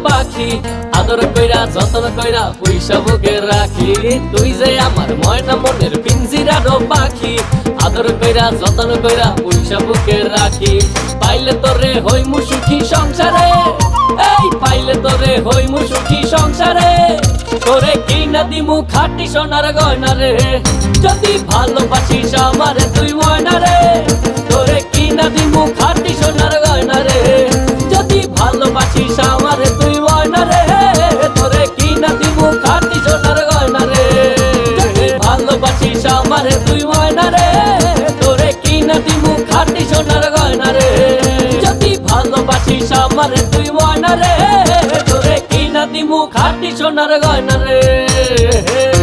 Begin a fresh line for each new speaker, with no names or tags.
পাখি আদর কইরা যতন কইরা পয়সা বুকে রাখি তুই যে আমার ময়না মনের পিঞ্জিরারও পাখি আদর কইরা যতন কইরা পয়সা বুকে রাখি পাইলে তোরে হইমু সুখী সংসারে এই পাইলে তোরে হইমু সুখী সংসারে তোরে কিনা দিমু খাঁটি সোনার গয়না রে যদি ভালোবাসিস আমারে তুই ময়না রে তোরে কিনা দিমু খাঁটি সোনার গয়না রে যদি ভালোবাসিস আমারে তুই ময়না রে তোরে কিনা দিমু খাঁটি সোনার গয়না রে যদি ভালোবাসিস আমারে তুই ময়না রে তোরে কিনা দিমু খাঁটি সোনার গয়না রে যদি ভালোবাসিস আমারে তুই ময়না রে তোরে কিনা দিমু খাঁটি সোনার গয়না রে